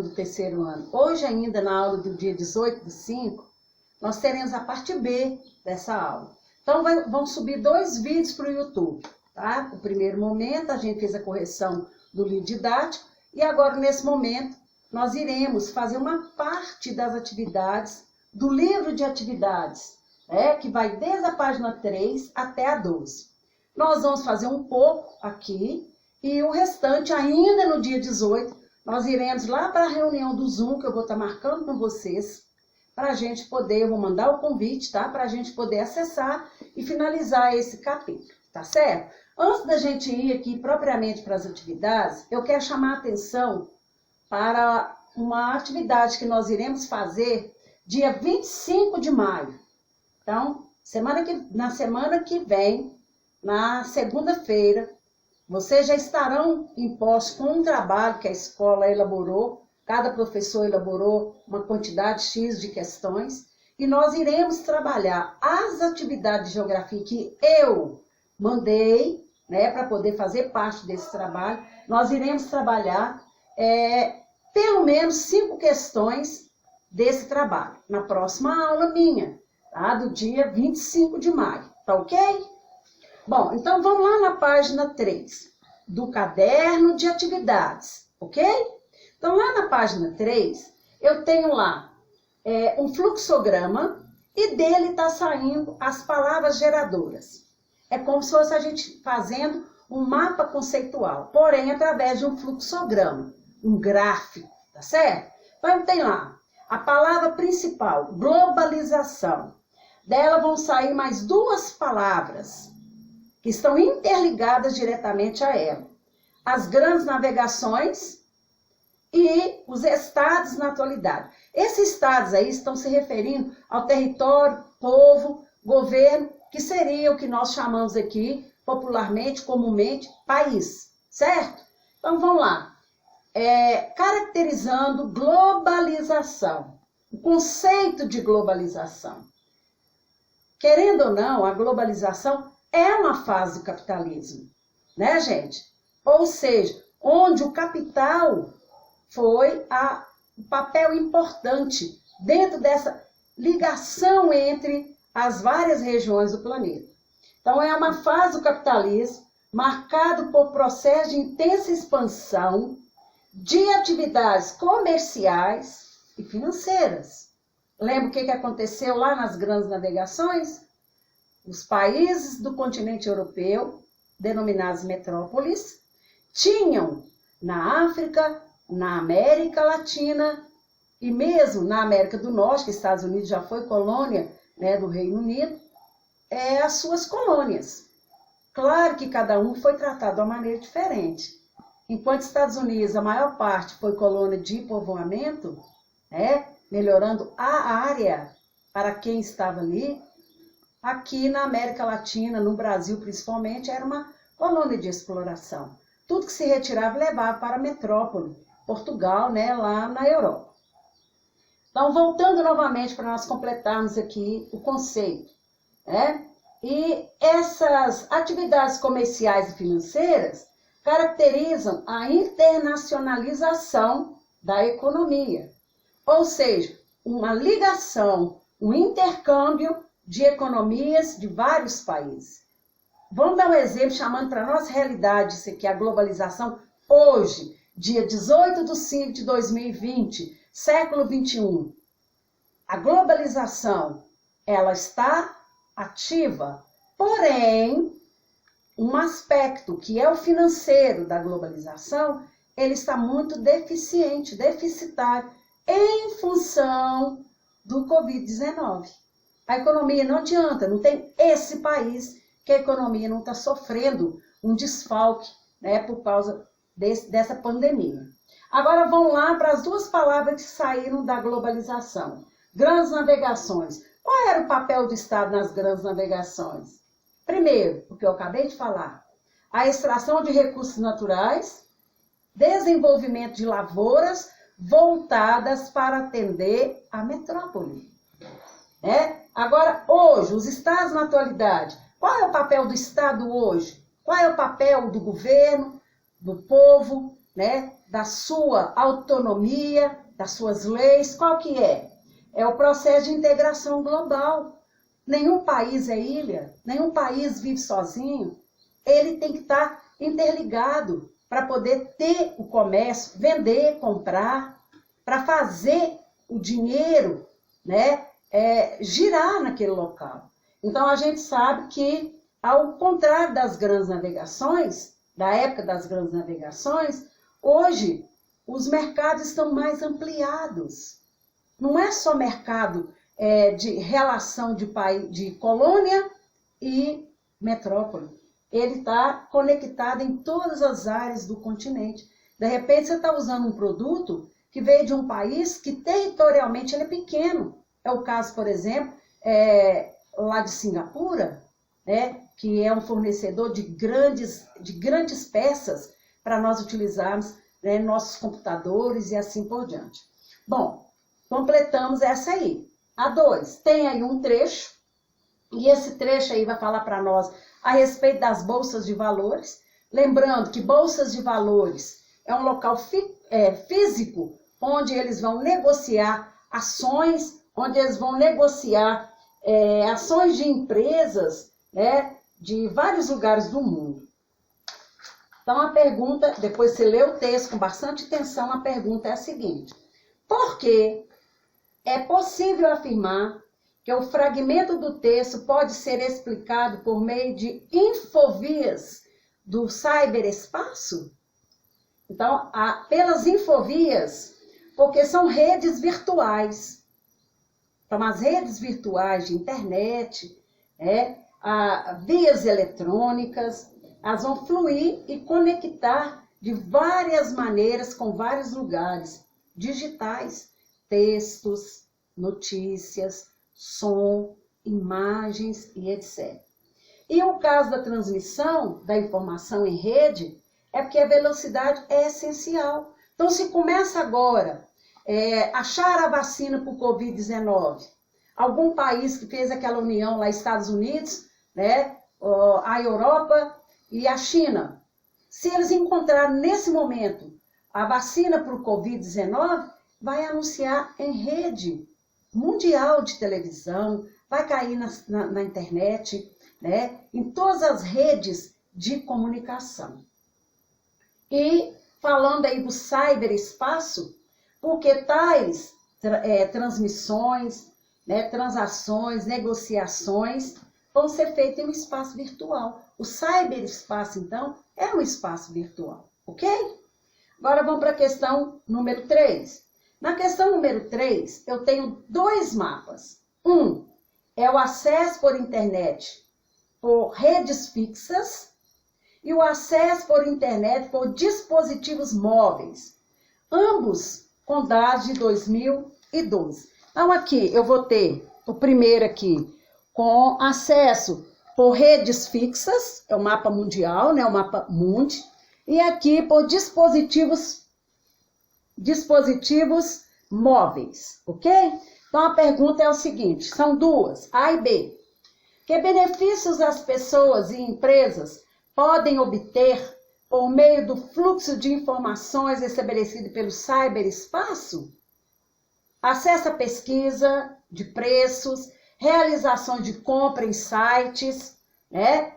aluno do terceiro ano. Hoje ainda, na aula do dia 18/5, nós teremos a parte B dessa aula. Então, vão subir 2 vídeos para o YouTube, tá? No primeiro momento, a gente fez a correção do livro didático e agora, nesse momento, nós iremos fazer uma parte das atividades do livro de atividades, que vai desde a página 3 até a 12. Nós vamos fazer um pouco aqui e o restante, ainda no dia 18, nós iremos lá para a reunião do Zoom, que eu vou estar marcando com vocês, para a gente poder, eu vou mandar o convite, tá? Para a gente poder acessar e finalizar esse capítulo, tá certo? Antes da gente ir aqui propriamente para as atividades, eu quero chamar a atenção para uma atividade que nós iremos fazer dia 25 de maio. Então, na semana que vem, na segunda-feira, vocês já estarão impostos com um trabalho que a escola elaborou, cada professor elaborou uma quantidade X de questões, e nós iremos trabalhar as atividades de geografia que eu mandei, para poder fazer parte desse trabalho. Nós iremos trabalhar pelo menos 5 questões desse trabalho, na próxima aula minha, tá? Do dia 25 de maio, tá ok? Bom, então vamos lá na página 3, do caderno de atividades, ok? Então lá na página 3, eu tenho lá um fluxograma e dele está saindo as palavras geradoras. É como se fosse a gente fazendo um mapa conceitual, porém através de um fluxograma, um gráfico, tá certo? Então tem lá a palavra principal, globalização. Dela vão sair mais 2 palavras que estão interligadas diretamente a ela. As grandes navegações e os estados na atualidade. Esses estados aí estão se referindo ao território, povo, governo, que seria o que nós chamamos aqui, popularmente, comumente, país, certo? Então vamos lá. Caracterizando globalização, o conceito de globalização. Querendo ou não, a globalização é uma fase do capitalismo, né, gente? Ou seja, onde o capital foi o papel importante dentro dessa ligação entre as várias regiões do planeta. Então, é uma fase do capitalismo marcado por processo de intensa expansão de atividades comerciais e financeiras. Lembra o que aconteceu lá nas grandes navegações? Os países do continente europeu, denominados metrópoles, tinham na África, na América Latina e mesmo na América do Norte, que Estados Unidos já foi colônia, do Reino Unido, as suas colônias. Claro que cada um foi tratado de uma maneira diferente. Enquanto Estados Unidos, a maior parte foi colônia de povoamento, melhorando a área para quem estava ali, aqui na América Latina, no Brasil principalmente, era uma colônia de exploração. Tudo que se retirava levava para a metrópole, Portugal, lá na Europa. Então, voltando novamente para nós completarmos aqui o conceito, E essas atividades comerciais e financeiras caracterizam a internacionalização da economia, ou seja, uma ligação, um intercâmbio de economias de vários países. Vamos dar um exemplo, chamando para a nossa realidade isso aqui, a globalização, hoje, dia 18/5 de 2020, século 21. A globalização, ela está ativa, porém, um aspecto que é o financeiro da globalização, ele está muito deficitário, em função do Covid-19. A economia não adianta, não tem esse país que a economia não está sofrendo um desfalque, por causa dessa pandemia. Agora vamos lá para as 2 palavras que saíram da globalização. Grandes navegações. Qual era o papel do Estado nas grandes navegações? Primeiro, o que eu acabei de falar, a extração de recursos naturais, desenvolvimento de lavouras voltadas para atender a metrópole. Agora, hoje, os estados na atualidade, qual é o papel do Estado hoje? Qual é o papel do governo, do povo, da sua autonomia, das suas leis. Qual que é? É o processo de integração global. Nenhum país é ilha, nenhum país vive sozinho. Ele tem que estar interligado para poder ter o comércio, vender, comprar, para fazer o dinheiro, né, girar naquele local. Então, a gente sabe que, ao contrário das grandes navegações, da época das grandes navegações, hoje os mercados estão mais ampliados. Não é só mercado de relação de colônia e metrópole. Ele está conectado em todas as áreas do continente. De repente, você está usando um produto que veio de um país que territorialmente ele é pequeno. É o caso, por exemplo, lá de Singapura, né, que é um fornecedor de grandes peças para nós utilizarmos, né, nossos computadores e assim por diante. Bom, completamos essa aí. A 2, tem aí um trecho, e esse trecho aí vai falar para nós a respeito das bolsas de valores. Lembrando que bolsas de valores é um local físico onde eles vão negociar ações, onde eles vão negociar ações de empresas, né, de vários lugares do mundo. Então, a pergunta, depois você lê o texto com bastante atenção, a pergunta é a seguinte: por que é possível afirmar que o fragmento do texto pode ser explicado por meio de infovias do ciberespaço? Então, pelas infovias, porque são redes virtuais. Então, as redes virtuais de internet, vias eletrônicas, elas vão fluir e conectar de várias maneiras com vários lugares digitais, textos, notícias, som, imagens e etc. E o caso da transmissão da informação em rede é porque a velocidade é essencial. Então, se começa agora achar a vacina para o Covid-19, algum país que fez aquela união lá, Estados Unidos, né, a Europa e a China, se eles encontrarem nesse momento a vacina para o Covid-19, vai anunciar em rede mundial de televisão, vai cair na internet, né, em todas as redes de comunicação. E falando aí do ciberespaço, porque tais transmissões, né, transações, negociações vão ser feitas em um espaço virtual. O ciberespaço, então, é um espaço virtual, ok? Agora vamos para a questão número 3. Na questão número 3, eu tenho 2 mapas. Um é o acesso por internet por redes fixas e o acesso por internet por dispositivos móveis, ambos com dados de 2012. Então, aqui eu vou ter o primeiro aqui com acesso por redes fixas, é o mapa mundial, né, o mapa Mundi, e aqui por dispositivos móveis, ok? Então, a pergunta é o seguinte, são 2, A e B. Que benefícios as pessoas e empresas podem obter por meio do fluxo de informações estabelecido pelo ciberespaço? Acesso à pesquisa de preços, realização de compra em sites, né,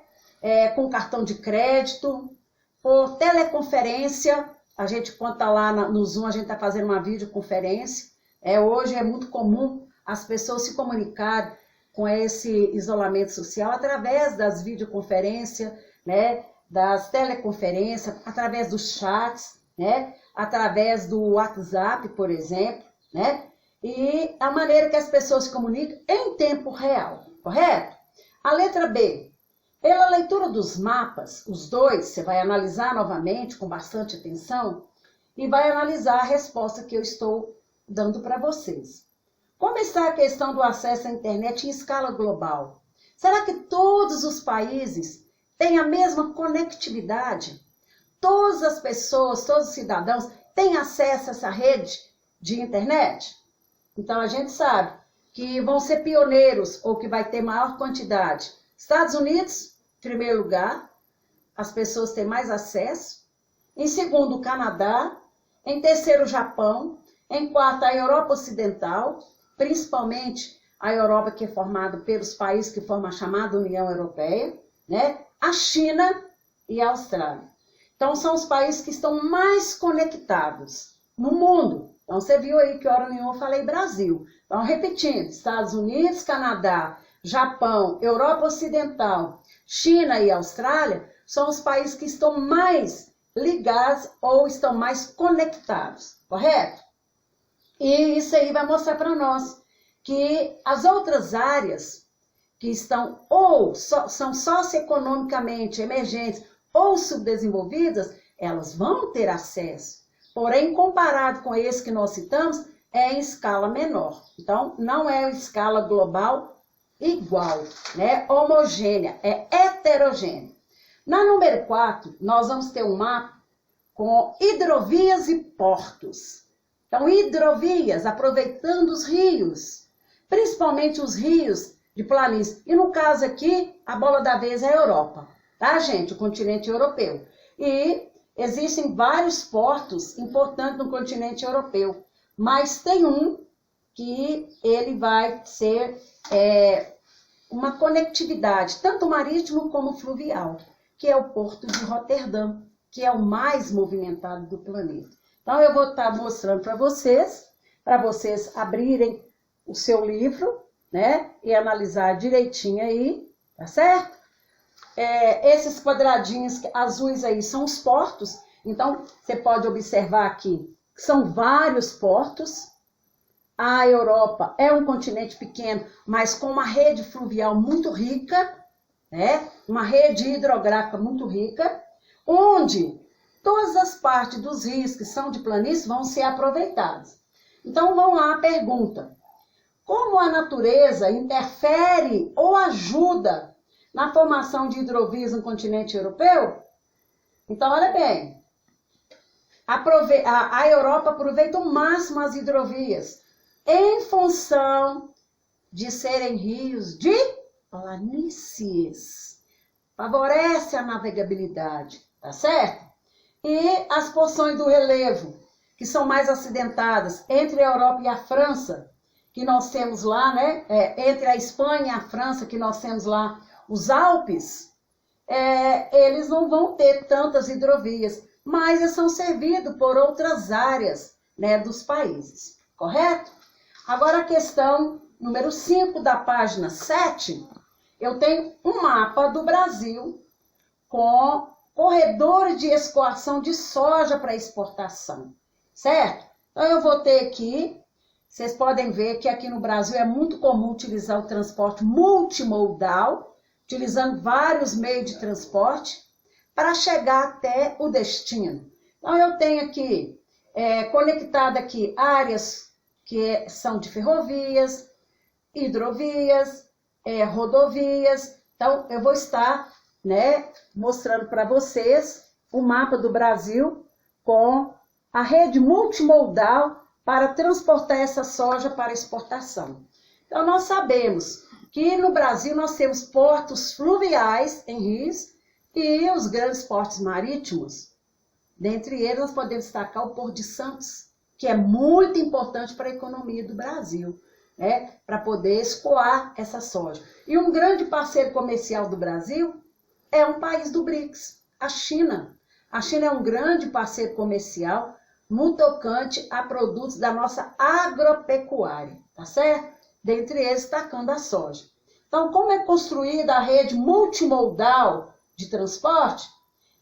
com cartão de crédito, por teleconferência. A gente, quando está lá no Zoom, a gente está fazendo uma videoconferência. Hoje é muito comum as pessoas se comunicarem com esse isolamento social através das videoconferências, né, das teleconferências, através dos chats, né, através do WhatsApp, por exemplo, né, e a maneira que as pessoas se comunicam em tempo real, correto? A letra B. Pela leitura dos mapas, os 2, você vai analisar novamente com bastante atenção e vai analisar a resposta que eu estou dando para vocês. Como está a questão do acesso à internet em escala global? Será que todos os países têm a mesma conectividade? Todas as pessoas, todos os cidadãos têm acesso a essa rede de internet? Então, a gente sabe que vão ser pioneiros ou que vai ter maior quantidade. Estados Unidos, em primeiro lugar, as pessoas têm mais acesso. Em segundo, o Canadá. Em terceiro, o Japão. Em quarto, a Europa Ocidental, principalmente a Europa que é formada pelos países que formam a chamada União Europeia, né? A China e a Austrália. Então, são os países que estão mais conectados no mundo. Então, você viu aí que hora nenhuma eu falei Brasil. Então, repetindo, Estados Unidos, Canadá, Japão, Europa Ocidental, China e Austrália são os países que estão mais ligados ou estão mais conectados, correto? E isso aí vai mostrar para nós que as outras áreas que estão ou são socioeconomicamente emergentes ou subdesenvolvidas, elas vão ter acesso. Porém, comparado com esse que nós citamos, é em escala menor. Então, não é em escala global igual, né? Homogênea, é heterogênea. Na número 4, nós vamos ter um mapa com hidrovias e portos. Então, hidrovias, aproveitando os rios, principalmente os rios de planície. E no caso aqui, a bola da vez é a Europa, tá, gente? O continente europeu. E existem vários portos importantes no continente europeu, mas tem um que ele vai ser uma conectividade, tanto marítimo como fluvial, que é o Porto de Roterdã, que é o mais movimentado do planeta. Então, eu vou estar mostrando para vocês abrirem o seu livro, né? E analisar direitinho aí, tá certo? Esses quadradinhos azuis aí são os portos. Então, você pode observar aqui que são vários portos. A Europa é um continente pequeno, mas com uma rede fluvial muito rica, né? Uma rede hidrográfica muito rica, onde todas as partes dos rios que são de planície vão ser aproveitadas. Então, vamos lá a pergunta. Como a natureza interfere ou ajuda na formação de hidrovias no continente europeu? Então, olha bem. A Europa aproveita ao máximo as hidrovias em função de serem rios de planícies. Favorece a navegabilidade, tá certo? E as porções do relevo, que são mais acidentadas, entre a Europa e a França, que nós temos lá, né? Entre a Espanha e a França, que nós temos lá os Alpes, eles não vão ter tantas hidrovias, mas eles são servidos por outras áreas, né, dos países, correto? Agora a questão número 5 da página 7, eu tenho um mapa do Brasil com corredores de escoação de soja para exportação, certo? Então, eu vou ter aqui, vocês podem ver que aqui no Brasil é muito comum utilizar o transporte multimodal, utilizando vários meios de transporte para chegar até o destino. Então, eu tenho aqui, conectado aqui, áreas que são de ferrovias, hidrovias, rodovias. Então, eu vou estar, né, mostrando para vocês o mapa do Brasil com a rede multimodal para transportar essa soja para exportação. Então, nós sabemos que no Brasil nós temos portos fluviais em rios e os grandes portos marítimos. Dentre eles, nós podemos destacar o Porto de Santos, que é muito importante para a economia do Brasil, né, para poder escoar essa soja. E um grande parceiro comercial do Brasil é um país do BRICS, a China. A China é um grande parceiro comercial no tocante a produtos da nossa agropecuária, tá certo? Dentre eles, destacando a soja. Então, como é construída a rede multimodal de transporte?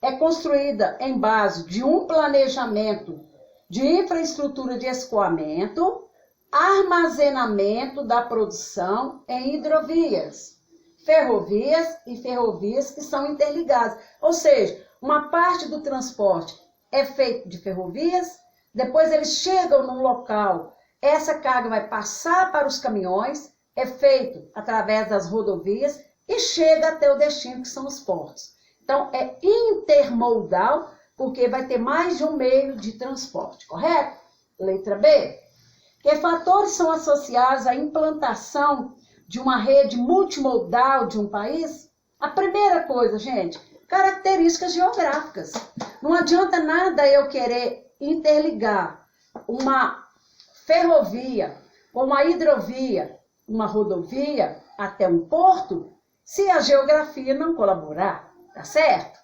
É construída em base de um planejamento de infraestrutura de escoamento, armazenamento da produção em hidrovias, ferrovias e ferrovias que são interligadas. Ou seja, uma parte do transporte é feito de ferrovias, depois eles chegam num local, essa carga vai passar para os caminhões, é feito através das rodovias e chega até o destino, que são os portos. Então, é intermodal, porque vai ter mais de um meio de transporte, correto? Letra B. Que fatores são associados à implantação de uma rede multimodal de um país? A primeira coisa, gente, características geográficas. Não adianta nada eu querer interligar uma ferrovia, uma hidrovia, uma rodovia até um porto, se a geografia não colaborar, tá certo?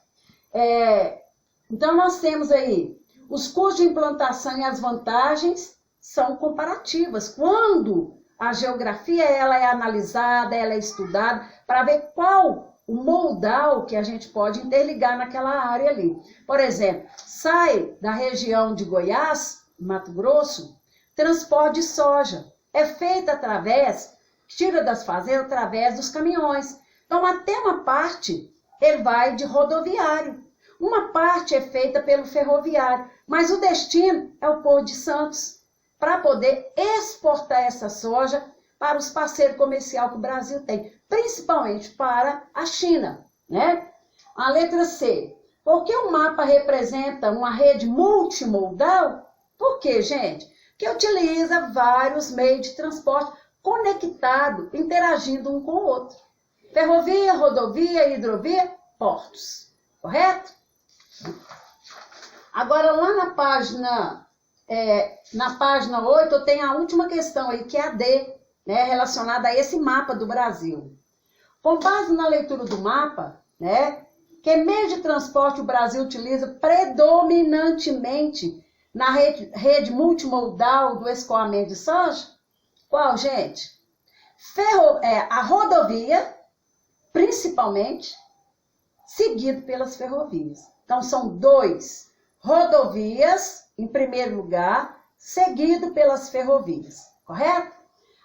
Então, nós temos aí os custos de implantação e as vantagens são comparativas. Quando a geografia ela é analisada, ela é estudada, para ver qual o modal que a gente pode interligar naquela área ali. Por exemplo, sai da região de Goiás, Mato Grosso, transporte de soja. É feito tira das fazendas através dos caminhões. Então, até uma parte, ele vai de rodoviário. Uma parte é feita pelo ferroviário, mas o destino é o Porto de Santos, para poder exportar essa soja para os parceiros comerciais que o Brasil tem, principalmente para a China, né? A letra C. Por que o mapa representa uma rede multimodal? Por quê, gente? Que utiliza vários meios de transporte conectados, interagindo um com o outro. Ferrovia, rodovia, hidrovia, portos. Correto? Agora, lá na página 8, eu tenho a última questão aí, que é a D, né, relacionada a esse mapa do Brasil. Com base na leitura do mapa, né, que meio de transporte o Brasil utiliza predominantemente na rede multimodal do escoamento de soja? Qual, gente? A rodovia, principalmente, seguido pelas ferrovias. Então, são 2 rodovias, em primeiro lugar, seguido pelas ferrovias, correto?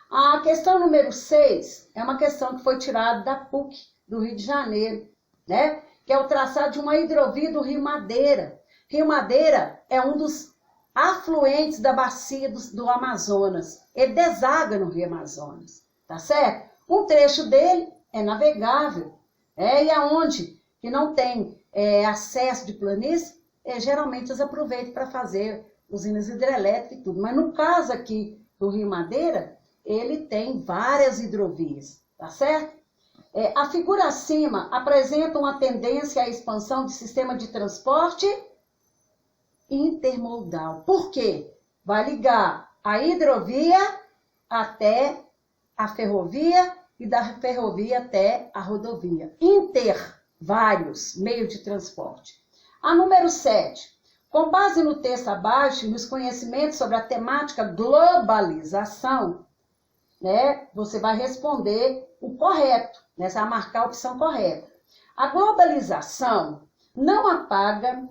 A questão número 6 é uma questão que foi tirada da PUC do Rio de Janeiro, né? Que é o traçado de uma hidrovia do Rio Madeira. Rio Madeira é um dos afluentes da bacia do Amazonas. Ele deságua no Rio Amazonas, tá certo? Um trecho dele é navegável, e aonde que não tem acesso de planície, geralmente eles aproveitam para fazer usinas hidrelétricas e tudo. Mas no caso aqui do Rio Madeira, ele tem várias hidrovias, tá certo? A figura acima apresenta uma tendência à expansão do sistema de transporte intermodal. Por quê? Vai ligar a hidrovia até a ferrovia e da ferrovia até a rodovia. Vários meios de transporte. A número 7. Com base no texto abaixo e nos conhecimentos sobre a temática globalização, né, você vai responder o correto, né, você vai marcar a opção correta. A globalização não apaga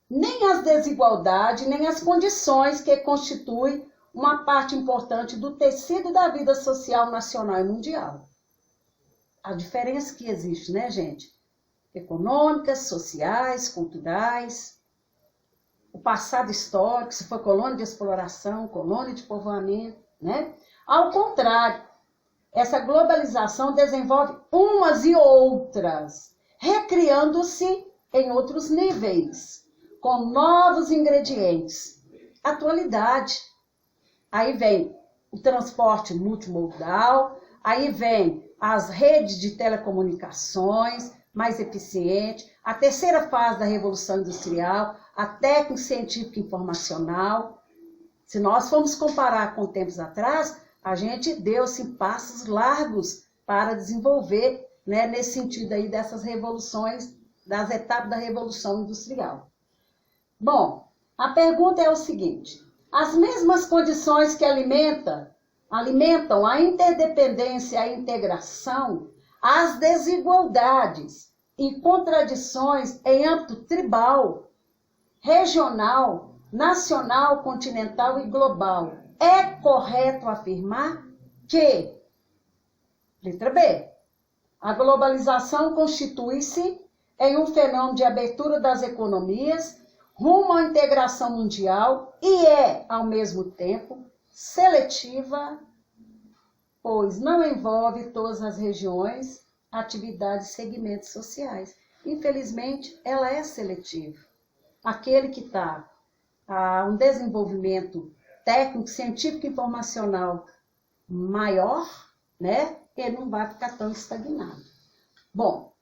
nem as desigualdades, nem as condições que constituem uma parte importante do tecido da vida social nacional e mundial. A diferença que existe, né, gente? Econômicas, sociais, culturais, o passado histórico, se foi colônia de exploração, colônia de povoamento, né? Ao contrário, essa globalização desenvolve umas e outras, recriando-se em outros níveis, com novos ingredientes. Atualidade. Aí vem o transporte multimodal, aí vem as redes de telecomunicações mais eficientes, a terceira fase da Revolução Industrial, a técnica científica informacional. Se nós formos comparar com tempos atrás, a gente deu assim, passos largos para desenvolver, né, nesse sentido aí dessas revoluções, das etapas da Revolução Industrial. Bom, a pergunta é o seguinte: as mesmas condições que alimentam a interdependência e a integração, as desigualdades e contradições em âmbito tribal, regional, nacional, continental e global. É correto afirmar que, letra B, a globalização constitui-se em um fenômeno de abertura das economias rumo à integração mundial e é, ao mesmo tempo, seletiva, pois não envolve todas as regiões, atividades e segmentos sociais. Infelizmente, ela é seletiva. Aquele que está a um desenvolvimento técnico, científico e informacional maior, né, ele não vai ficar tão estagnado. Bom,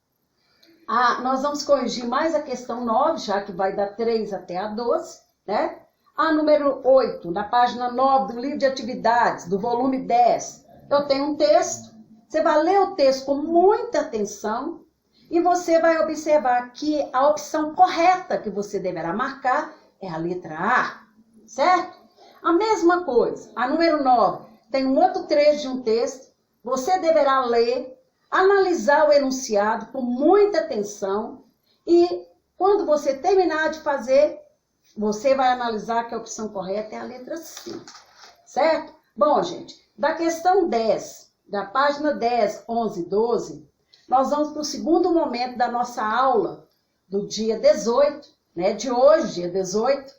nós vamos corrigir mais a questão 9, já que vai dar 3 até a 12, né? A número 8, na página 9 do livro de atividades, do volume 10, eu tenho um texto. Você vai ler o texto com muita atenção e você vai observar que a opção correta que você deverá marcar é a letra A, certo? A mesma coisa, a número 9, tem um outro trecho de um texto. Você deverá ler, analisar o enunciado com muita atenção e quando você terminar de fazer, você vai analisar que a opção correta é a letra C, certo? Bom, gente, da questão 10, da página 10, 11 e 12, nós vamos para o segundo momento da nossa aula do dia 18, né, de hoje, dia 18,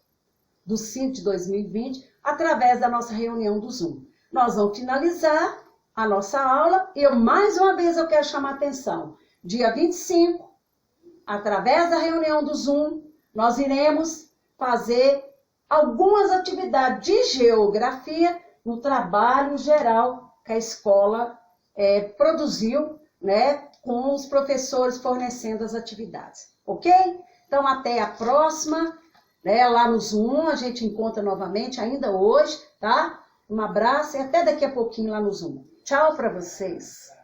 do 5 de 2020, através da nossa reunião do Zoom. Nós vamos finalizar a nossa aula e mais uma vez eu quero chamar a atenção. Dia 25, através da reunião do Zoom, nós iremos fazer algumas atividades de geografia no trabalho geral que a escola produziu, né, com os professores fornecendo as atividades, ok? Então, até a próxima, né, lá no Zoom, a gente encontra novamente ainda hoje, tá? Um abraço e até daqui a pouquinho lá no Zoom. Tchau para vocês!